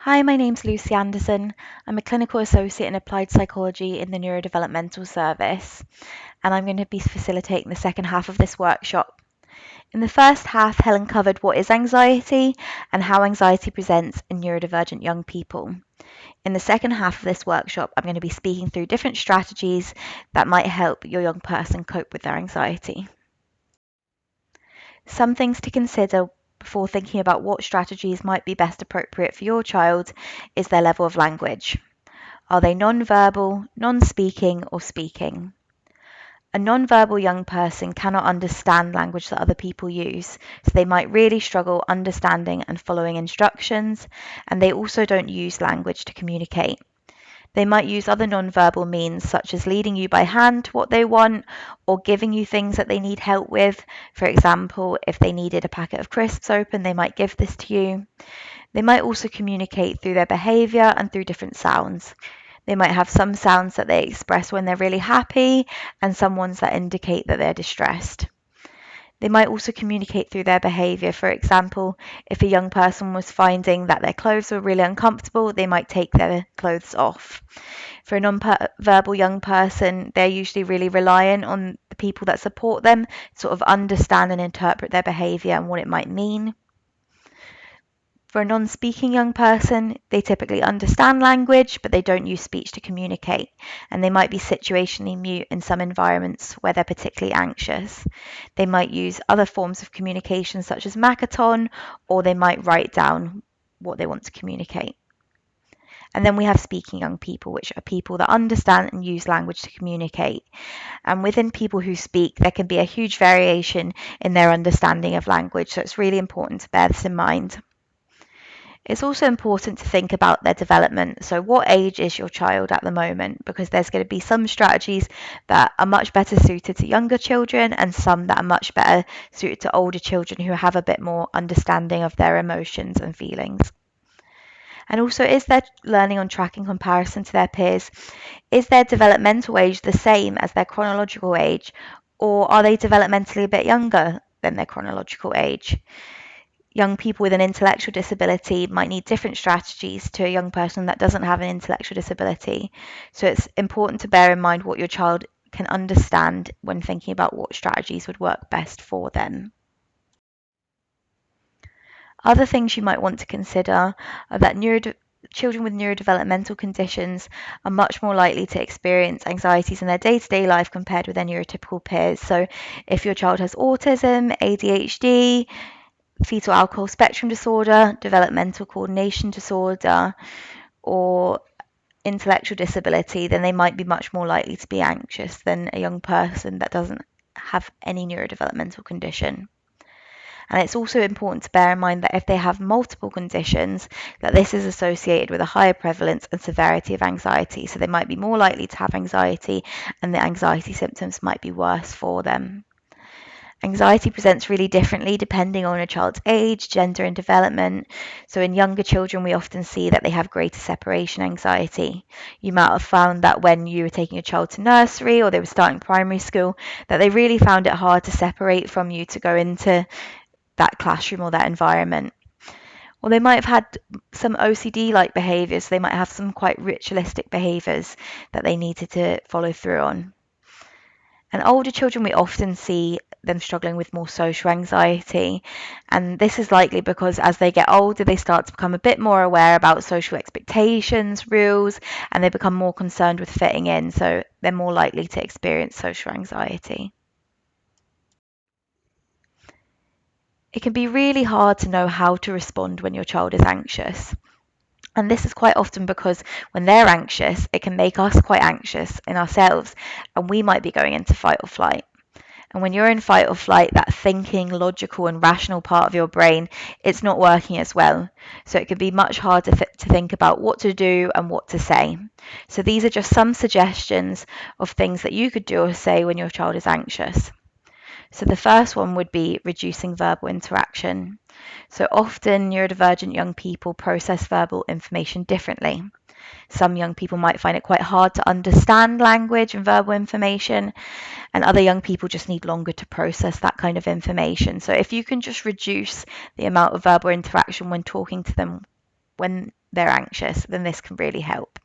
Hi, my name's Lucy Anderson. I'm a clinical associate in applied psychology in the neurodevelopmental service, and I'm going to be facilitating the second half of this workshop. In the first half, Helen covered what is anxiety and how anxiety presents in neurodivergent young people. In the second half of this workshop, I'm going to be speaking through different strategies that might help your young person cope with their anxiety. Some things to consider before thinking about what strategies might be best appropriate for your child is their level of language. Are they non-verbal, non-speaking, or speaking? A non-verbal young person cannot understand language that other people use, so they might really struggle understanding and following instructions, and they also don't use language to communicate. They might use other non-verbal means, such as leading you by hand to what they want, or giving you things that they need help with. For example, if they needed a packet of crisps open, they might give this to you. They might also communicate through their behaviour and through different sounds. They might have some sounds that they express when they're really happy and some ones that indicate that they're distressed. They might also communicate through their behaviour. For example, if a young person was finding that their clothes were really uncomfortable, they might take their clothes off. For a non-verbal young person, they're usually really reliant on the people that support them, sort of understand and interpret their behaviour and what it might mean. For a non-speaking young person, they typically understand language, but they don't use speech to communicate, and they might be situationally mute in some environments where they're particularly anxious. They might use other forms of communication such as Makaton, or they might write down what they want to communicate. And then we have speaking young people, which are people that understand and use language to communicate. And within people who speak, there can be a huge variation in their understanding of language, so it's really important to bear this in mind. It's also important to think about their development. So what age is your child at the moment? Because there's going to be some strategies that are much better suited to younger children and some that are much better suited to older children who have a bit more understanding of their emotions and feelings. And also, is their learning on track in comparison to their peers? Is their developmental age the same as their chronological age? Or are they developmentally a bit younger than their chronological age? Young people with an intellectual disability might need different strategies to a young person that doesn't have an intellectual disability. So it's important to bear in mind what your child can understand when thinking about what strategies would work best for them. Other things you might want to consider are that children with neurodevelopmental conditions are much more likely to experience anxieties in their day-to-day life compared with their neurotypical peers. So if your child has autism, ADHD, fetal alcohol spectrum disorder, developmental coordination disorder, or intellectual disability, then they might be much more likely to be anxious than a young person that doesn't have any neurodevelopmental condition. And it's also important to bear in mind that if they have multiple conditions, that this is associated with a higher prevalence and severity of anxiety. So they might be more likely to have anxiety, and the anxiety symptoms might be worse for them. Anxiety presents really differently depending on a child's age, gender, and development. So in younger children, we often see that they have greater separation anxiety. You might have found that when you were taking a child to nursery or they were starting primary school, that they really found it hard to separate from you to go into that classroom or that environment. Or they might have had some OCD-like behaviours. They might have some quite ritualistic behaviours that they needed to follow through on. And older children, we often see them struggling with more social anxiety. And this is likely because as they get older, they start to become a bit more aware about social expectations, rules, and they become more concerned with fitting in. So they're more likely to experience social anxiety. It can be really hard to know how to respond when your child is anxious. And this is quite often because when they're anxious, it can make us quite anxious in ourselves, and we might be going into fight or flight. And when you're in fight or flight, that thinking, logical, and rational part of your brain, it's not working as well. So it can be much harder to think about what to do and what to say. So these are just some suggestions of things that you could do or say when your child is anxious. So the first one would be reducing verbal interaction. So often neurodivergent young people process verbal information differently. Some young people might find it quite hard to understand language and verbal information, and other young people just need longer to process that kind of information. So if you can just reduce the amount of verbal interaction when talking to them when they're anxious, then this can really help.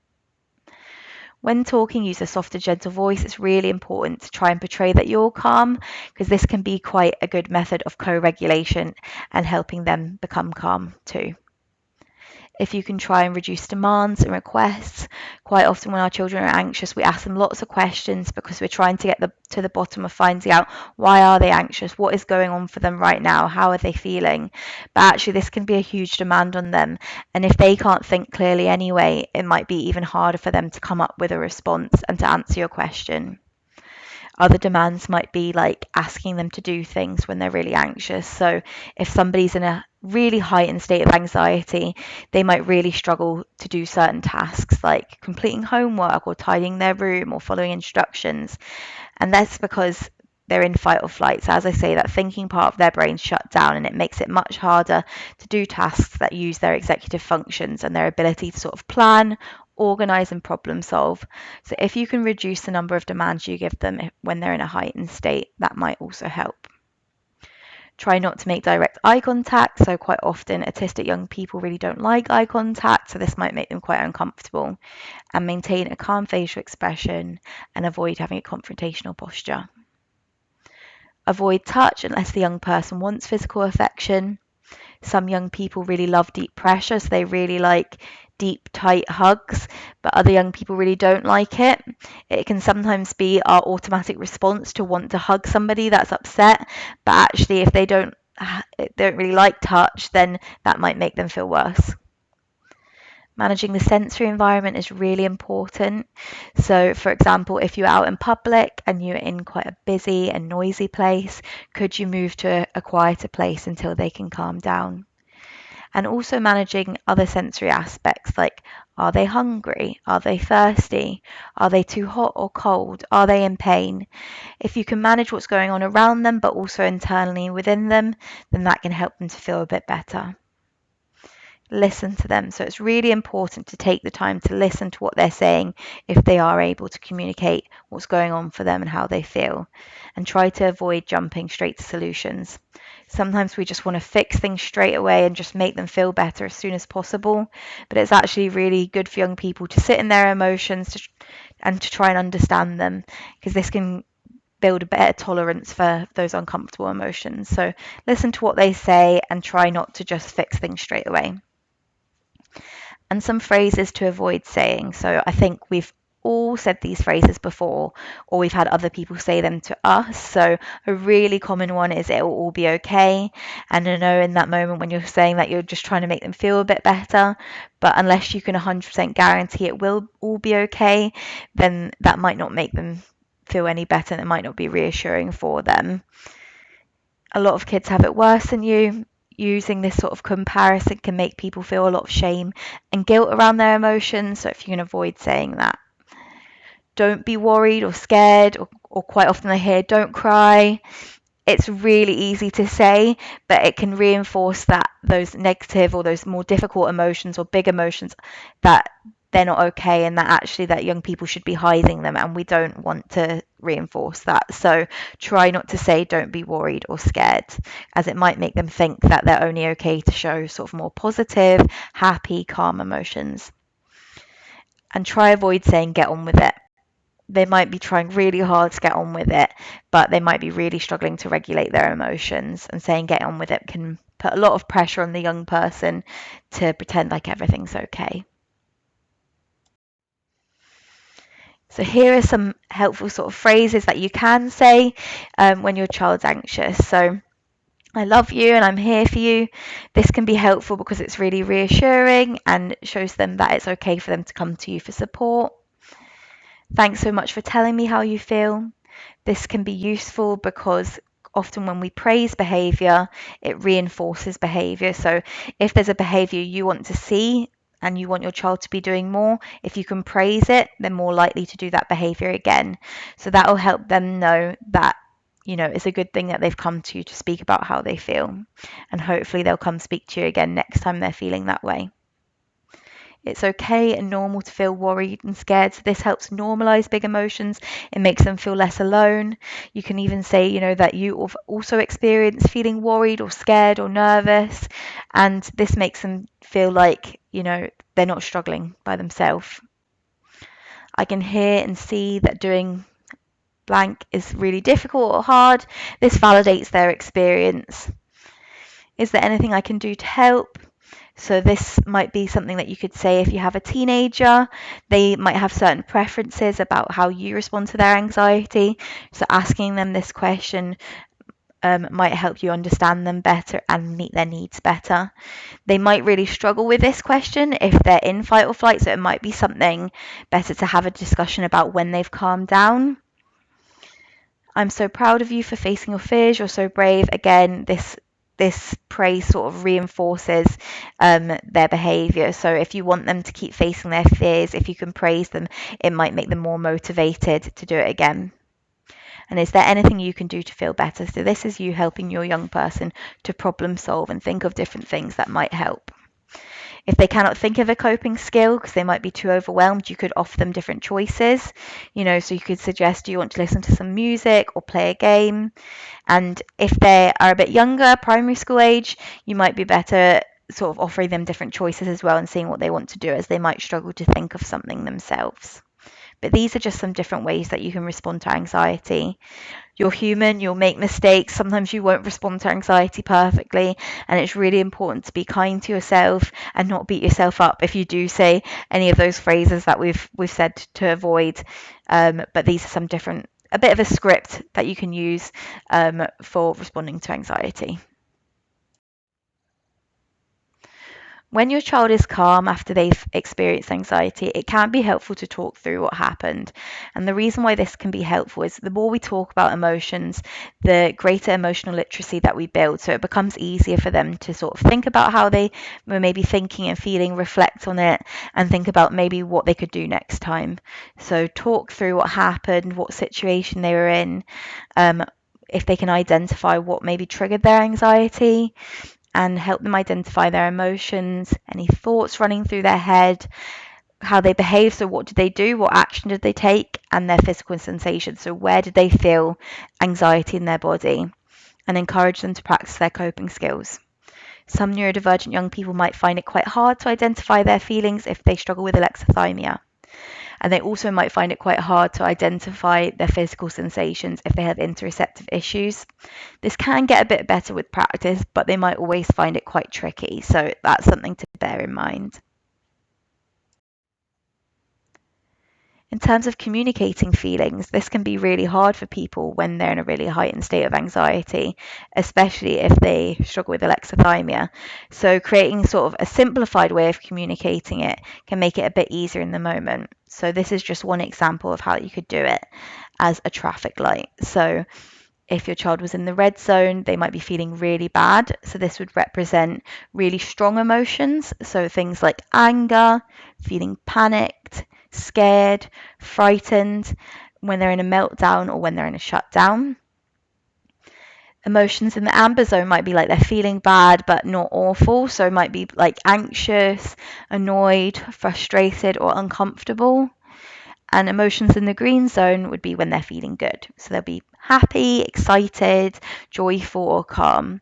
When talking, use a softer, gentle voice. It's really important to try and portray that you're calm, because this can be quite a good method of co-regulation and helping them become calm too. If you can try and reduce demands and requests. Quite often when our children are anxious, we ask them lots of questions because we're trying to get to the bottom of finding out why are they anxious, what is going on for them right now, how are they feeling. But actually this can be a huge demand on them, and if they can't think clearly anyway, it might be even harder for them to come up with a response and to answer your question. Other demands might be like asking them to do things when they're really anxious. So if somebody's in a really heightened state of anxiety, they might really struggle to do certain tasks like completing homework or tidying their room or following instructions. And that's because they're in fight or flight. So as I say, that thinking part of their brain shut down, and it makes it much harder to do tasks that use their executive functions and their ability to sort of plan, organize and problem solve. So if you can reduce the number of demands you give them when they're in a heightened state, that might also help. Try not to make direct eye contact. So quite often autistic young people really don't like eye contact, so this might make them quite uncomfortable. And maintain a calm facial expression and avoid having a confrontational posture. Avoid touch unless the young person wants physical affection. Some young people really love deep pressure, so they really like deep, tight hugs, but other young people really don't like it. It can sometimes be our automatic response to want to hug somebody that's upset, but actually if they don't really like touch, then that might make them feel worse. Managing the sensory environment is really important. So, for example, if you're out in public and you're in quite a busy and noisy place, could you move to a quieter place until they can calm down? And also managing other sensory aspects like, are they hungry? Are they thirsty? Are they too hot or cold? Are they in pain? If you can manage what's going on around them but also internally within them, then that can help them to feel a bit better. Listen to them. So it's really important to take the time to listen to what they're saying if they are able to communicate what's going on for them and how they feel, and try to avoid jumping straight to solutions. Sometimes we just want to fix things straight away and just make them feel better as soon as possible, but it's actually really good for young people to sit in their emotions and to try and understand them, because this can build a better tolerance for those uncomfortable emotions. So listen to what they say and try not to just fix things straight away. And some phrases to avoid saying. So I think we've all said these phrases before, or we've had other people say them to us. So a really common one is "it will all be okay." And I know in that moment when you're saying that, you're just trying to make them feel a bit better, but unless you can 100% guarantee it will all be okay, then that might not make them feel any better, and it might not be reassuring for them. A lot of kids have it worse than you. Using this sort of comparison can make people feel a lot of shame and guilt around their emotions, so if you can avoid saying that. Don't be worried or scared, or quite often I hear don't cry. It's really easy to say, but it can reinforce that those negative or those more difficult emotions or big emotions, that they're not okay, and that actually that young people should be hiding them, and we don't want to reinforce that. So try not to say don't be worried or scared, as it might make them think that they're only okay to show sort of more positive, happy, calm emotions. And try avoid saying get on with it. They might be trying really hard to get on with it, but they might be really struggling to regulate their emotions, and saying get on with it can put a lot of pressure on the young person to pretend like everything's okay. So here are some helpful sort of phrases that you can say when your child's anxious. So I love you and I'm here for you. This can be helpful because it's really reassuring and shows them that it's okay for them to come to you for support. Thanks so much for telling me how you feel. This can be useful because often when we praise behaviour, it reinforces behaviour. So if there's a behaviour you want to see and you want your child to be doing more, if you can praise it, they're more likely to do that behaviour again. So that will help them know that, it's a good thing that they've come to you to speak about how they feel. And hopefully they'll come speak to you again next time they're feeling that way. It's okay and normal to feel worried and scared. So this helps normalize big emotions. It makes them feel less alone. You can even say, that you have also experienced feeling worried or scared or nervous. And this makes them feel like, they're not struggling by themselves. I can hear and see that doing blank is really difficult or hard. This validates their experience. Is there anything I can do to help? So this might be something that you could say if you have a teenager. They might have certain preferences about how you respond to their anxiety. So asking them this question might help you understand them better and meet their needs better. They might really struggle with this question if they're in fight or flight, so it might be something better to have a discussion about when they've calmed down. I'm so proud of you for facing your fears. You're so brave. Again, this praise sort of reinforces their behavior. So if you want them to keep facing their fears, if you can praise them, it might make them more motivated to do it again. And is there anything you can do to feel better? So this is you helping your young person to problem solve and think of different things that might help. If they cannot think of a coping skill because they might be too overwhelmed, you could offer them different choices. So you could suggest, do you want to listen to some music or play a game? And if they are a bit younger, primary school age, you might be better sort of offering them different choices as well and seeing what they want to do, as they might struggle to think of something themselves. But these are just some different ways that you can respond to anxiety. You're human, you'll make mistakes. Sometimes you won't respond to anxiety perfectly, and it's really important to be kind to yourself and not beat yourself up if you do say any of those phrases that we've said to avoid. But these are some different, a bit of a script that you can use for responding to anxiety. When your child is calm after they've experienced anxiety, it can be helpful to talk through what happened. And the reason why this can be helpful is the more we talk about emotions, the greater emotional literacy that we build. So it becomes easier for them to sort of think about how they were maybe thinking and feeling, reflect on it, and think about maybe what they could do next time. So talk through what happened, what situation they were in, if they can identify what maybe triggered their anxiety, and help them identify their emotions, any thoughts running through their head, how they behave. So, what did they do? What action did they take? And their physical sensations. So, where did they feel anxiety in their body? And encourage them to practice their coping skills. Some neurodivergent young people might find it quite hard to identify their feelings if they struggle with alexithymia. And they also might find it quite hard to identify their physical sensations if they have interoceptive issues. This can get a bit better with practice, but they might always find it quite tricky. So that's something to bear in mind. In terms of communicating feelings, this can be really hard for people when they're in a really heightened state of anxiety, especially if they struggle with alexithymia. So, creating sort of a simplified way of communicating it can make it a bit easier in the moment. So, this is just one example of how you could do it as a traffic light. So, if your child was in the red zone, they might be feeling really bad. So, this would represent really strong emotions. So, things like anger, feeling panicked, scared, frightened, when they're in a meltdown or when they're in a shutdown. Emotions in the amber zone might be like they're feeling bad but not awful. So, it might be like anxious, annoyed, frustrated, or uncomfortable. And emotions in the green zone would be when they're feeling good. So they'll be happy, excited, joyful, or calm.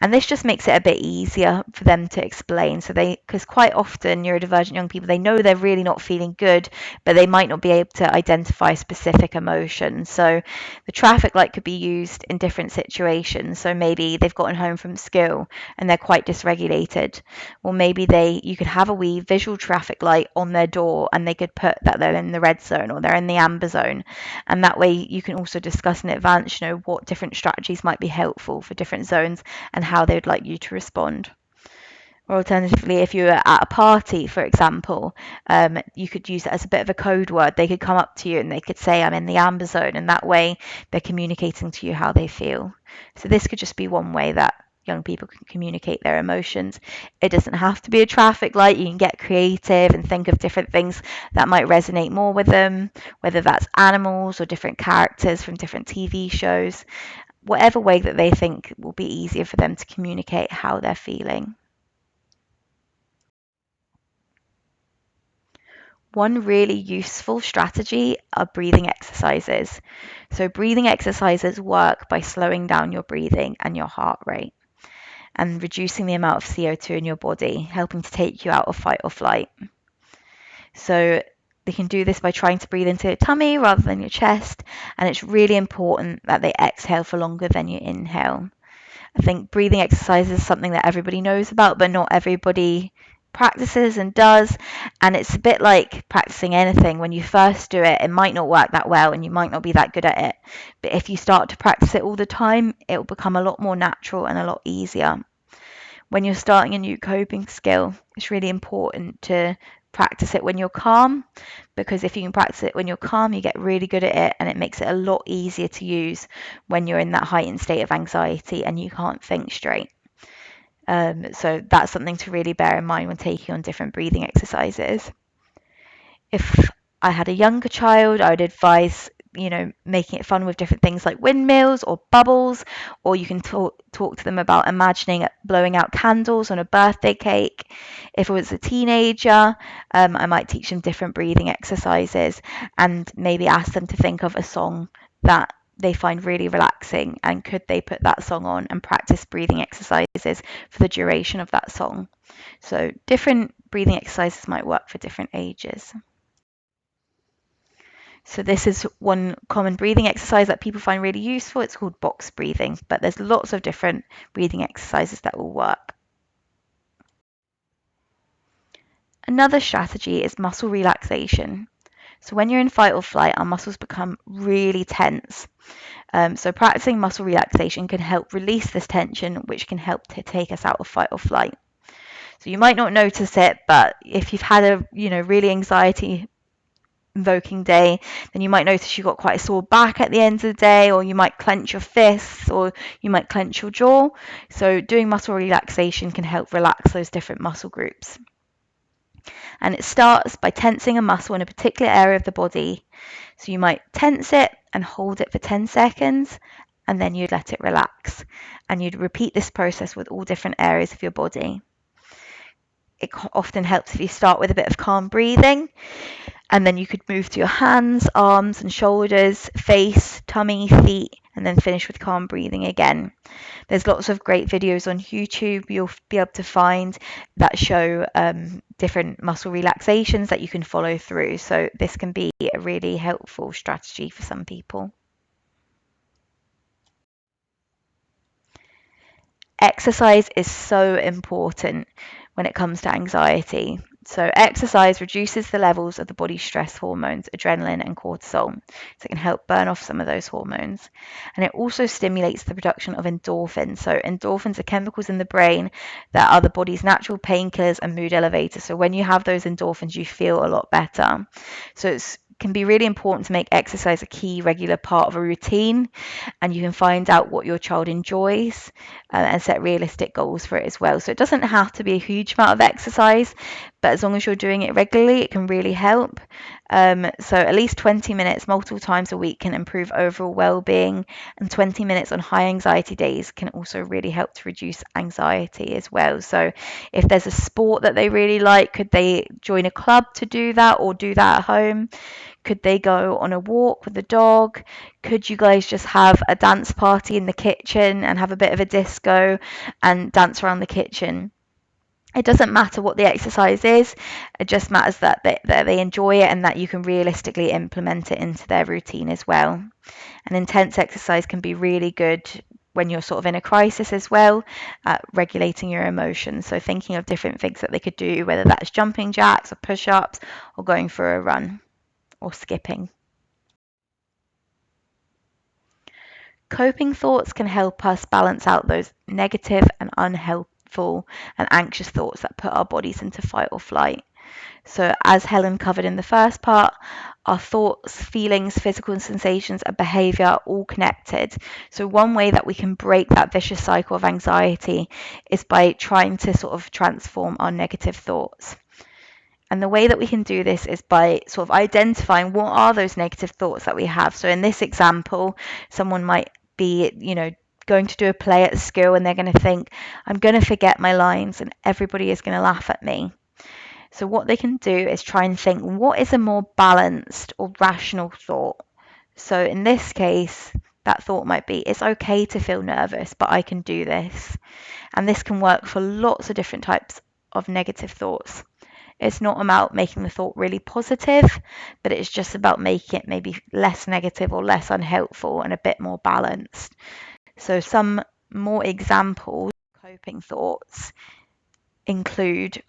And this just makes it a bit easier for them to explain. So because quite often neurodivergent young people, they know they're really not feeling good, but they might not be able to identify specific emotions. So the traffic light could be used in different situations. So maybe they've gotten home from school and they're quite dysregulated. Or maybe you could have a wee visual traffic light on their door and they could put that they're in the red zone or they're in the amber zone. And that way you can also discuss in advance, what different strategies might be helpful for different zones and how they would like you to respond. Or alternatively, if you were at a party, for example, you could use it as a bit of a code word. They could come up to you and they could say, I'm in the amber zone, and that way they're communicating to you how they feel. So this could just be one way that young people can communicate their emotions. It doesn't have to be a traffic light. You can get creative and think of different things that might resonate more with them, whether that's animals or different characters from different TV shows, whatever way that they think will be easier for them to communicate how they're feeling. One really useful strategy are breathing exercises. So breathing exercises work by slowing down your breathing and your heart rate and reducing the amount of CO2 in your body, helping to take you out of fight or flight. So they can do this by trying to breathe into your tummy rather than your chest, and it's really important that they exhale for longer than you inhale. I think breathing exercise is something that everybody knows about, but not everybody practices and does. And it's a bit like practicing anything. When you first do it, it might not work that well and you might not be that good at it. But if you start to practice it all the time, it will become a lot more natural and a lot easier. When you're starting a new coping skill, it's really important to practice it when you're calm, because if you can practice it when you're calm, you get really good at it and it makes it a lot easier to use when you're in that heightened state of anxiety and you can't think straight. So that's something to really bear in mind when taking on different breathing exercises. If I had a younger child, I would advise, making it fun with different things like windmills or bubbles, or you can talk to them about imagining blowing out candles on a birthday cake. If it was a teenager, I might teach them different breathing exercises and maybe ask them to think of a song that they find really relaxing, and could they put that song on and practice breathing exercises for the duration of that song. So different breathing exercises might work for different ages. So this is one common breathing exercise that people find really useful. It's called box breathing, but there's lots of different breathing exercises that will work. Another strategy is muscle relaxation. So when you're in fight or flight, our muscles become really tense. So practicing muscle relaxation can help release this tension, which can help to take us out of fight or flight. So you might not notice it, but if you've had a really anxiety invoking day, then you might notice you've got quite a sore back at the end of the day, or you might clench your fists, or you might clench your jaw. So doing muscle relaxation can help relax those different muscle groups. And it starts by tensing a muscle in a particular area of the body. So you might tense it and hold it for 10 seconds, and then you'd let it relax. And you'd repeat this process with all different areas of your body. It often helps if you start with a bit of calm breathing, and then you could move to your hands, arms and shoulders, face, tummy, feet, and then finish with calm breathing again. There's lots of great videos on YouTube you'll be able to find that show different muscle relaxations that you can follow through. So this can be a really helpful strategy for some people. Exercise is so important when it comes to anxiety. So exercise reduces the levels of the body's stress hormones, adrenaline and cortisol. So it can help burn off some of those hormones. And it also stimulates the production of endorphins. So endorphins are chemicals in the brain that are the body's natural painkillers and mood elevators. So when you have those endorphins, you feel a lot better. So it can be really important to make exercise a key regular part of a routine, and you can find out what your child enjoys and set realistic goals for it as well. So it doesn't have to be a huge amount of exercise, but as long as you're doing it regularly, it can really help. So at least 20 minutes multiple times a week can improve overall well-being, and 20 minutes on high anxiety days can also really help to reduce anxiety as well. So if there's a sport that they really like, could they join a club to do that, or do that at home? Could they go on a walk with the dog? Could you guys just have a dance party in the kitchen and have a bit of a disco and dance around the kitchen? It doesn't matter what the exercise is, it just matters that they enjoy it and that you can realistically implement it into their routine as well. And intense exercise can be really good when you're sort of in a crisis as well, at regulating your emotions. So thinking of different things that they could do, whether that's jumping jacks or push-ups or going for a run or skipping. Coping thoughts can help us balance out those negative and unhelpful and anxious thoughts that put our bodies into fight or flight. So, as Helen covered in the first part, our thoughts, feelings, physical sensations, and behavior are all connected. So, one way that we can break that vicious cycle of anxiety is by trying to sort of transform our negative thoughts. And the way that we can do this is by sort of identifying what are those negative thoughts that we have. So, in this example, someone might be, going to do a play at school and they're going to think, I'm going to forget my lines and everybody is going to laugh at me. So what they can do is try and think, what is a more balanced or rational thought? So in this case, that thought might be, it's okay to feel nervous, but I can do this. And this can work for lots of different types of negative thoughts. It's not about making the thought really positive, but it's just about making it maybe less negative or less unhelpful and a bit more balanced. So some more examples of coping thoughts include,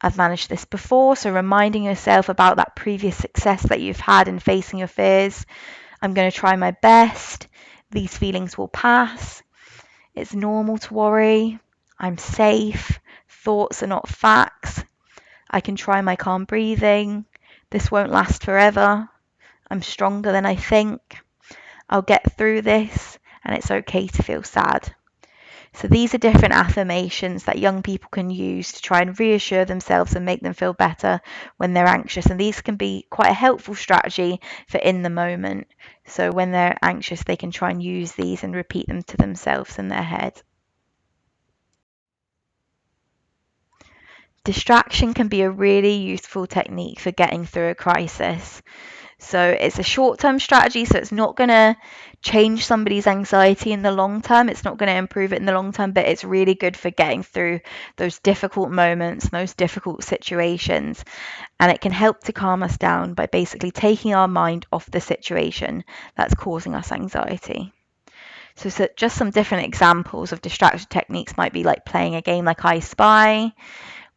I've managed this before, so reminding yourself about that previous success that you've had in facing your fears. I'm going to try my best. These feelings will pass. It's normal to worry. I'm safe. Thoughts are not facts. I can try my calm breathing. This won't last forever. I'm stronger than I think. I'll get through this, and it's okay to feel sad. So these are different affirmations that young people can use to try and reassure themselves and make them feel better when they're anxious. And these can be quite a helpful strategy for in the moment. So when they're anxious, they can try and use these and repeat them to themselves in their head. Distraction can be a really useful technique for getting through a crisis. So it's a short-term strategy, so it's not going to change somebody's anxiety in the long term. It's not going to improve it in the long term, but it's really good for getting through those difficult moments, those difficult situations. And it can help to calm us down by basically taking our mind off the situation that's causing us anxiety. So just some different examples of distraction techniques might be like playing a game like I Spy,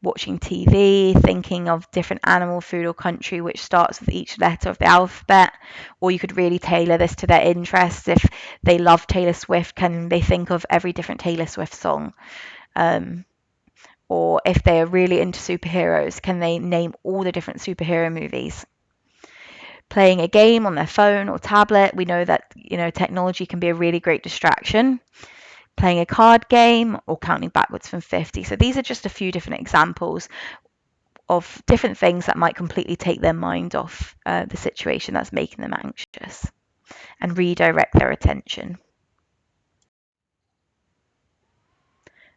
watching TV, thinking of different animal, food, or country which starts with each letter of the alphabet. Or you could really tailor this to their interests. If they love Taylor Swift, can they think of every different Taylor Swift song? Or if they are really into superheroes, can they name all the different superhero movies? Playing a game on their phone or tablet, we know that technology can be a really great distraction. Playing a card game or counting backwards from 50. So these are just a few different examples of different things that might completely take their mind off the situation that's making them anxious and redirect their attention.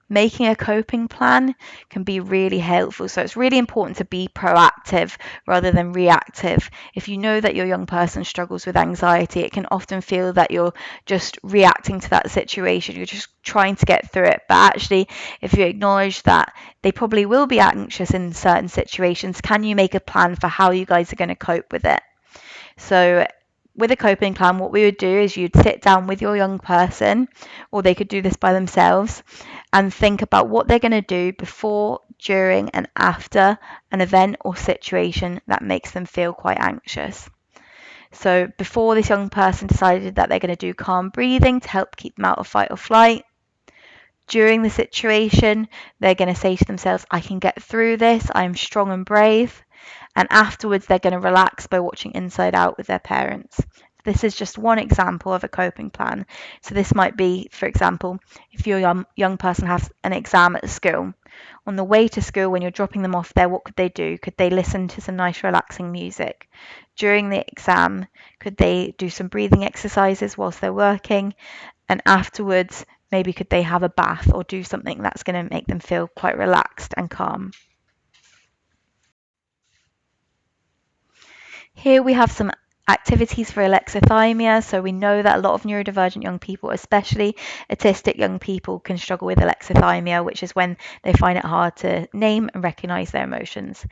Making a coping plan can be really helpful. So it's really important to be proactive rather than reactive. If you know that your young person struggles with anxiety, it can often feel that you're just reacting to that situation. You're just trying to get through it. But actually, if you acknowledge that they probably will be anxious in certain situations, can you make a plan for how you guys are going to cope with it? So with a coping plan, what we would do is you'd sit down with your young person, or they could do this by themselves, and think about what they're going to do before, during, and after an event or situation that makes them feel quite anxious. So before, this young person decided that they're going to do calm breathing to help keep them out of fight or flight. During the situation, they're going to say to themselves, I can get through this, I'm strong and brave. And afterwards, they're going to relax by watching Inside Out with their parents. This is just one example of a coping plan. So this might be, for example, if your young person has an exam at school. On the way to school, when you're dropping them off there, what could they do? Could they listen to some nice relaxing music? During the exam, could they do some breathing exercises whilst they're working? And afterwards, maybe could they have a bath or do something that's going to make them feel quite relaxed and calm? Here we have some activities for alexithymia. So we know that a lot of neurodivergent young people, especially autistic young people, can struggle with alexithymia, which is when they find it hard to name and recognize their emotions.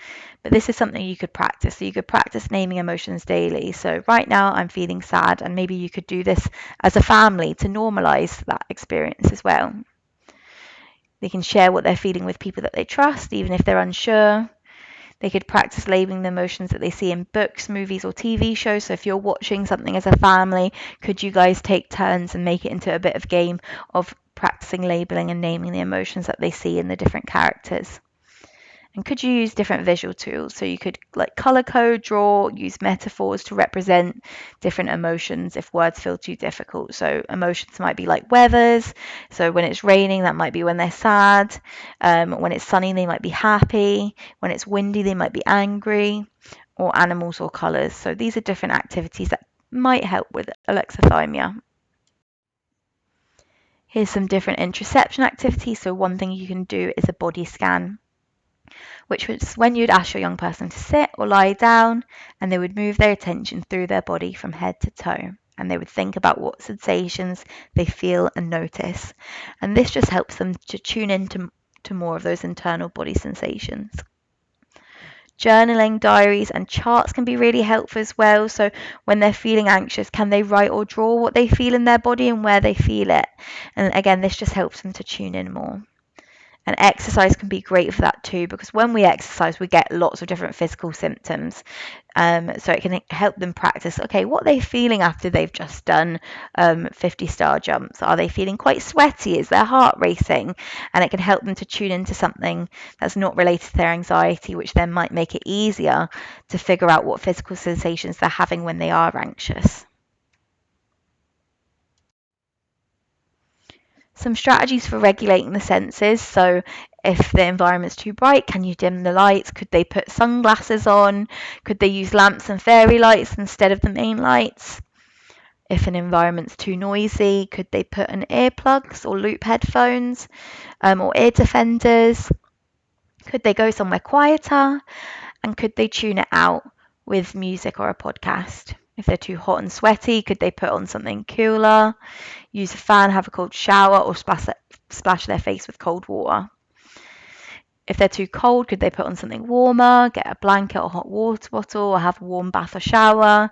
But this is something you could practice. So you could practice naming emotions daily. So right now I'm feeling sad, and maybe you could do this as a family to normalize that experience as well. They can share what they're feeling with people that they trust, even if they're unsure. They could practice labeling the emotions that they see in books, movies, or TV shows. So if you're watching something as a family, could you guys take turns and make it into a bit of game of practicing labeling and naming the emotions that they see in the different characters? And could you use different visual tools? So you could like color code, draw, use metaphors to represent different emotions if words feel too difficult. So emotions might be like weathers. So when it's raining, that might be when they're sad. When it's sunny, they might be happy. When it's windy, they might be angry. Or animals or colors. So these are different activities that might help with alexithymia. Here's some different interoception activities. So one thing you can do is a body scan. which was when you'd ask your young person to sit or lie down, and they would move their attention through their body from head to toe. And they would think about what sensations they feel and notice. And this just helps them to tune into to more of those internal body sensations. Journaling, diaries, and charts can be really helpful as well. So when they're feeling anxious, can they write or draw what they feel in their body and where they feel it? And again, this just helps them to tune in more. And exercise can be great for that too, because when we exercise, we get lots of different physical symptoms. So it can help them practice, okay, what are they feeling after they've just done 50-star jumps? Are they feeling quite sweaty? Is their heart racing? And it can help them to tune into something that's not related to their anxiety, which then might make it easier to figure out what physical sensations they're having when they are anxious. Some strategies for regulating the senses. So if the environment's too bright, can you dim the lights? Could they put sunglasses on? Could they use lamps and fairy lights instead of the main lights? If an environment's too noisy, could they put in earplugs or loop headphones or ear defenders? Could they go somewhere quieter? And could they tune it out with music or a podcast? If they're too hot and sweaty, could they put on something cooler? Use a fan, have a cold shower, or splash their face with cold water. If they're too cold, could they put on something warmer, get a blanket or hot water bottle, or have a warm bath or shower?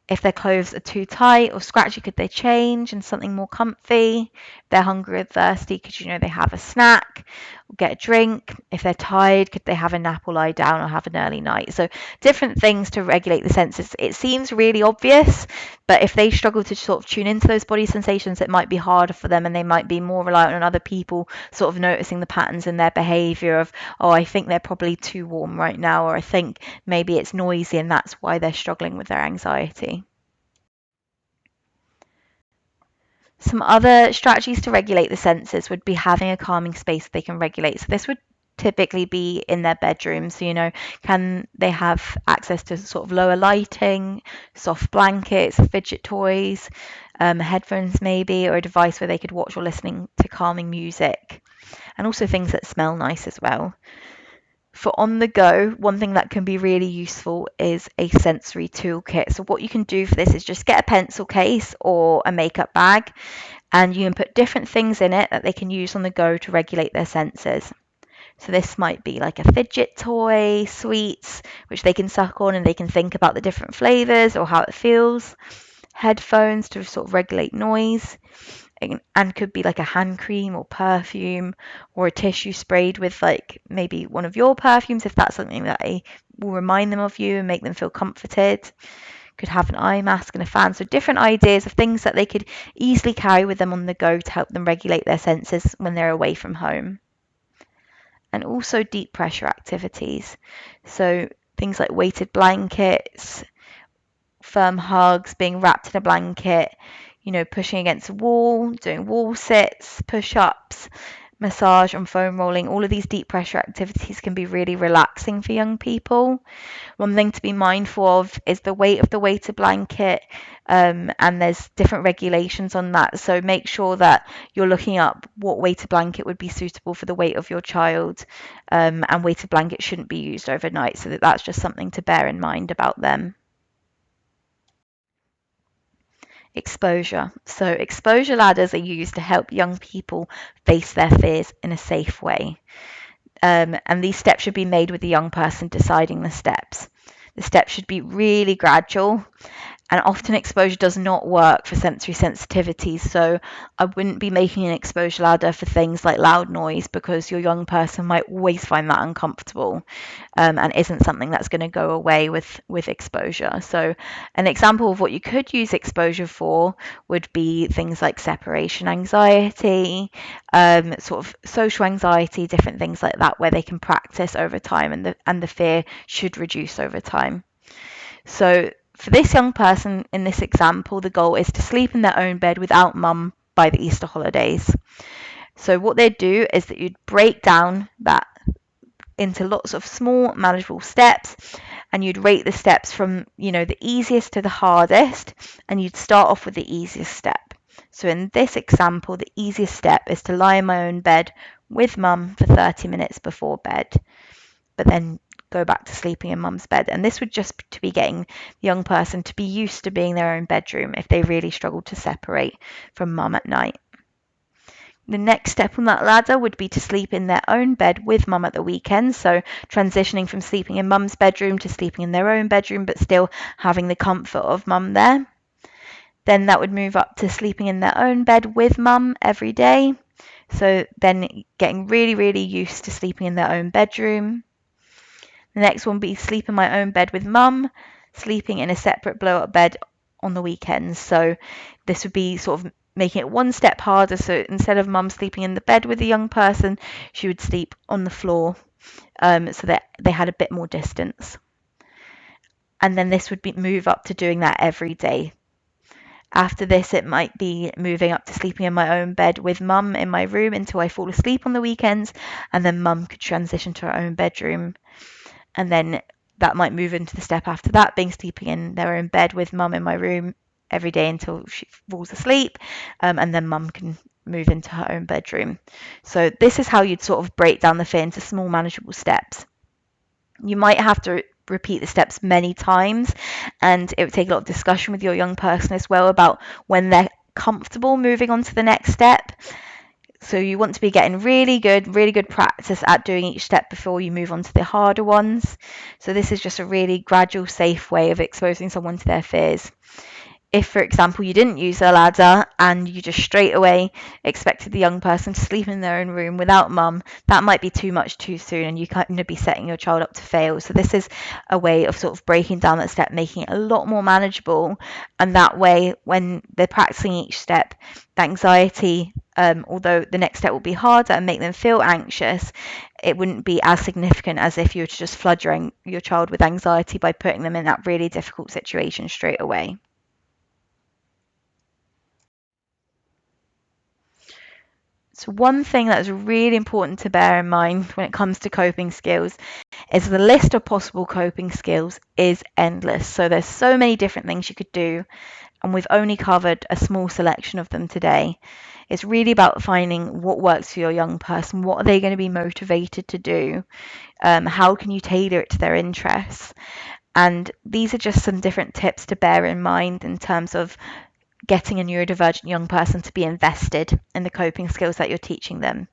If their clothes are too tight or scratchy, could they change and something more comfy? If they're hungry or thirsty, could they have a snack or get a drink? If they're tired, could they have a nap or lie down or have an early night? So different things to regulate the senses. It seems really obvious, but if they struggle to sort of tune into those body sensations, it might be harder for them, and they might be more reliant on other people sort of noticing the patterns in their behavior of, oh, I think they're probably too warm right now, or I think maybe it's noisy and that's why they're struggling with their anxiety. Some other strategies to regulate the senses would be having a calming space they can regulate. So this would typically be in their bedroom. So, can they have access to sort of lower lighting, soft blankets, fidget toys, headphones maybe, or a device where they could watch or listening to calming music, and also things that smell nice as well. For on the go, one thing that can be really useful is a sensory toolkit. So what you can do for this is just get a pencil case or a makeup bag, and you can put different things in it that they can use on the go to regulate their senses. So this might be like a fidget toy, sweets, which they can suck on and they can think about the different flavors or how it feels, headphones to sort of regulate noise, and could be like a hand cream or perfume or a tissue sprayed with like maybe one of your perfumes if that's something that will remind them of you and make them feel comforted. Could have an eye mask and a fan. So different ideas of things that they could easily carry with them on the go to help them regulate their senses when they're away from home. And also deep pressure activities. So things like weighted blankets, firm hugs, being wrapped in a blanket, pushing against a wall, doing wall sits, push-ups, massage and foam rolling. All of these deep pressure activities can be really relaxing for young people. One thing to be mindful of is the weight of the weighted blanket, and there's different regulations on that. So make sure that you're looking up what weighted blanket would be suitable for the weight of your child, and weighted blanket shouldn't be used overnight. So that's just something to bear in mind about them. Exposure. So exposure ladders are used to help young people face their fears in a safe way. And these steps should be made with the young person deciding the steps. The steps should be really gradual, and often exposure does not work for sensory sensitivities. So I wouldn't be making an exposure ladder for things like loud noise, because your young person might always find that uncomfortable, and isn't something that's going to go away with exposure. So an example of what you could use exposure for would be things like separation anxiety, sort of social anxiety, different things like that, where they can practice over time, and the fear should reduce over time. So for this young person in this example, the goal is to sleep in their own bed without mum by the Easter holidays. So what they'd do is that you'd break down that into lots of small manageable steps, and you'd rate the steps from the easiest to the hardest, and you'd start off with the easiest step. So in this example, the easiest step is to lie in my own bed with mum for 30 minutes before bed. but then go back to sleeping in mum's bed. And this would just to be getting the young person to be used to being their own bedroom if they really struggle to separate from mum at night. The next step on that ladder would be to sleep in their own bed with mum at the weekend. So transitioning from sleeping in mum's bedroom to sleeping in their own bedroom, but still having the comfort of mum there. Then that would move up to sleeping in their own bed with mum every day. So then getting really, really used to sleeping in their own bedroom. The next one would be sleep in my own bed with mum, sleeping in a separate blow-up bed on the weekends. So this would be sort of making it one step harder. So instead of mum sleeping in the bed with the young person, she would sleep on the floor, so that they had a bit more distance. And then this would be move up to doing that every day. After this, it might be moving up to sleeping in my own bed with mum in my room until I fall asleep on the weekends, and then mum could transition to her own bedroom. And then that might move into the step after that, being sleeping in their own bed with mum in my room every day until she falls asleep, and then mum can move into her own bedroom. So this is how you'd sort of break down the fear into small manageable steps. You might have to repeat the steps many times, and it would take a lot of discussion with your young person as well about when they're comfortable moving on to the next step. So you want to be getting really good practice at doing each step before you move on to the harder ones. So this is just a really gradual, safe way of exposing someone to their fears. If, for example, you didn't use a ladder and you just straight away expected the young person to sleep in their own room without mum, that might be too much too soon, and you kind of be setting your child up to fail. So this is a way of sort of breaking down that step, making it a lot more manageable, and that way when they're practicing each step, the anxiety, although the next step will be harder and make them feel anxious, it wouldn't be as significant as if you were to just flood your child with anxiety by putting them in that really difficult situation straight away. So one thing that is really important to bear in mind when it comes to coping skills is the list of possible coping skills is endless. So there's so many different things you could do, and we've only covered a small selection of them today. It's really about finding what works for your young person. What are they going to be motivated to do? How can you tailor it to their interests? And these are just some different tips to bear in mind in terms of getting a neurodivergent young person to be invested in the coping skills that you're teaching them.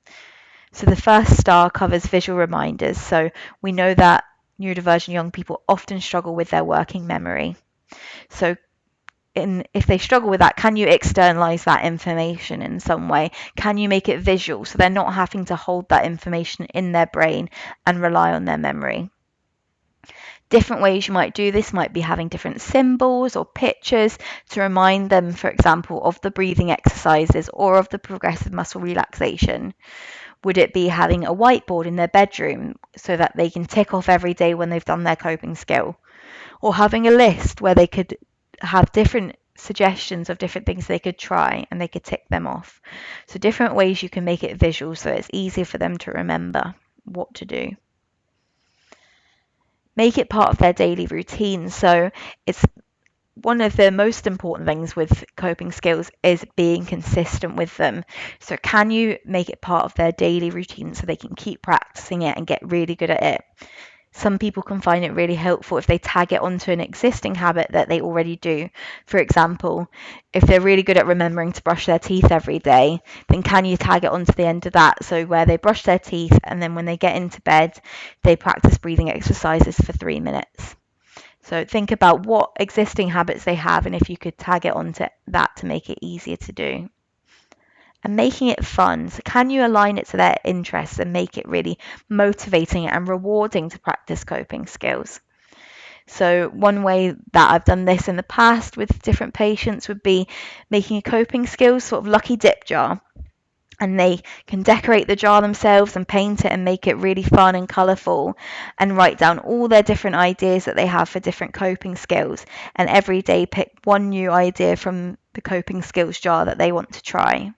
So the first star covers visual reminders. So we know that neurodivergent young people often struggle with their working memory. So if they struggle with that, can you externalize that information in some way? Can you make it visual so they're not having to hold that information in their brain and rely on their memory? Different ways you might do this might be having different symbols or pictures to remind them, for example, of the breathing exercises or of the progressive muscle relaxation. Would it be having a whiteboard in their bedroom so that they can tick off every day when they've done their coping skill? Or having a list where they could have different suggestions of different things they could try and they could tick them off? So different ways you can make it visual so it's easier for them to remember what to do. Make it part of their daily routine. So it's one of the most important things with coping skills is being consistent with them. So can you make it part of their daily routine so they can keep practicing it and get really good at it? Some people can find it really helpful if they tag it onto an existing habit that they already do. For example, if they're really good at remembering to brush their teeth every day, then can you tag it onto the end of that? So where they brush their teeth and then when they get into bed, they practice breathing exercises for 3 minutes. So think about what existing habits they have and if you could tag it onto that to make it easier to do. And making it fun. So can you align it to their interests and make it really motivating and rewarding to practice coping skills? So one way that I've done this in the past with different patients would be making a coping skills sort of lucky dip jar. And they can decorate the jar themselves and paint it and make it really fun and colourful and write down all their different ideas that they have for different coping skills, and every day pick one new idea from the coping skills jar that they want to try.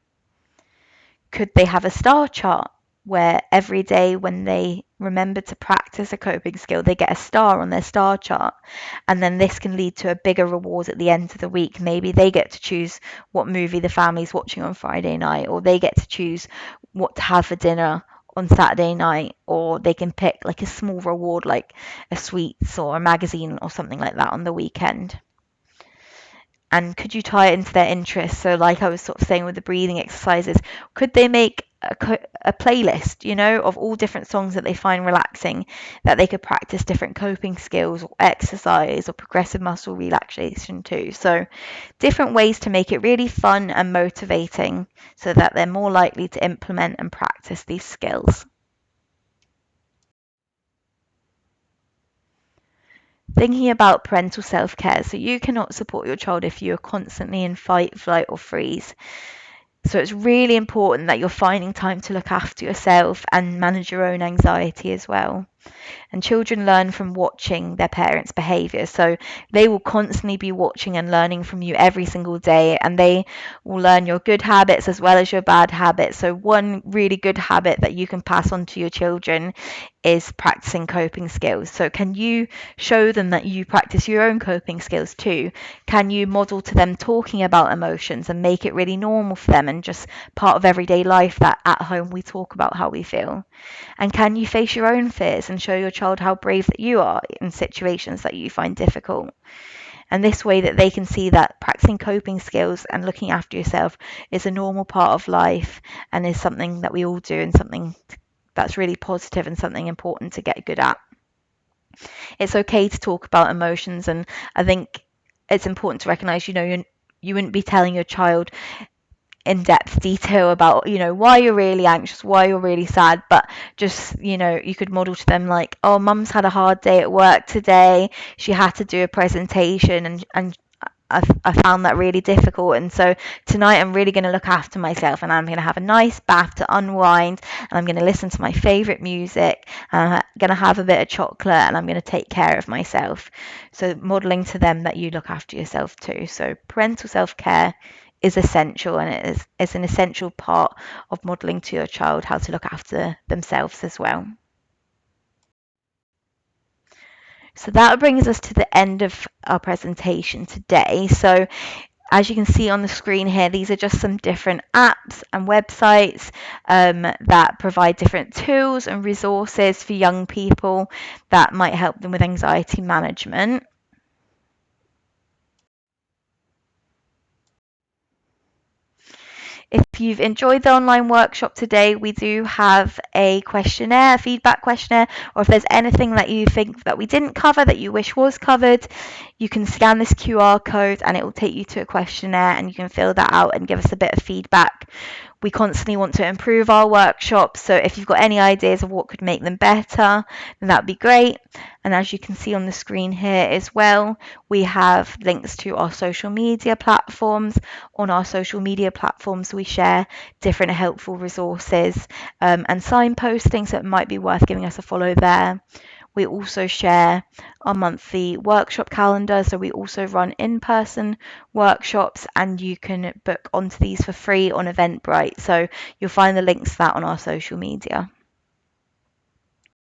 Could they have a star chart where every day when they remember to practice a coping skill, they get a star on their star chart? And then this can lead to a bigger reward at the end of the week. Maybe they get to choose what movie the family's watching on Friday night, or they get to choose what to have for dinner on Saturday night, or they can pick like a small reward like a sweets or a magazine or something like that on the weekend. And could you tie it into their interests? So like I was sort of saying with the breathing exercises, could they make a playlist, of all different songs that they find relaxing, that they could practice different coping skills or exercise or progressive muscle relaxation too? So different ways to make it really fun and motivating so that they're more likely to implement and practice these skills. Thinking about parental self-care. So you cannot support your child if you're constantly in fight, flight, or freeze. So it's really important that you're finding time to look after yourself and manage your own anxiety as well. And children learn from watching their parents' behavior. So they will constantly be watching and learning from you every single day, and they will learn your good habits as well as your bad habits. So one really good habit that you can pass on to your children is practicing coping skills. So can you show them that you practice your own coping skills too? Can you model to them talking about emotions and make it really normal for them and just part of everyday life that at home we talk about how we feel? And can you face your own fears and show your child how brave that you are in situations that you find difficult? And this way that they can see that practicing coping skills and looking after yourself is a normal part of life and is something that we all do and something that's really positive and something important to get good at. It's okay to talk about emotions, and I think it's important to recognize, you wouldn't be telling your child in-depth detail about why you're really anxious, why you're really sad, but just you could model to them like, oh, mum's had a hard day at work today, she had to do a presentation, and I found that really difficult, and so tonight I'm really going to look after myself, and I'm going to have a nice bath to unwind, and I'm going to listen to my favorite music, and I'm going to have a bit of chocolate, and I'm going to take care of myself. So modeling to them that you look after yourself too. So parental self-care is essential, and it's an essential part of modeling to your child how to look after themselves as well. So that brings us to the end of our presentation today. So as you can see on the screen here, these are just some different apps and websites that provide different tools and resources for young people that might help them with anxiety management. If you've enjoyed the online workshop today, we do have a questionnaire, a feedback questionnaire, or if there's anything that you think that we didn't cover that you wish was covered, you can scan this QR code and it will take you to a questionnaire, and you can fill that out and give us a bit of feedback. We constantly want to improve our workshops, so if you've got any ideas of what could make them better, then that'd be great. And as you can see on the screen here as well, we have links to our social media platforms. On our social media platforms, we share different helpful resources and signposting, so it might be worth giving us a follow there. We also share our monthly workshop calendar, so we also run in-person workshops, and you can book onto these for free on Eventbrite. So you'll find the links to that on our social media.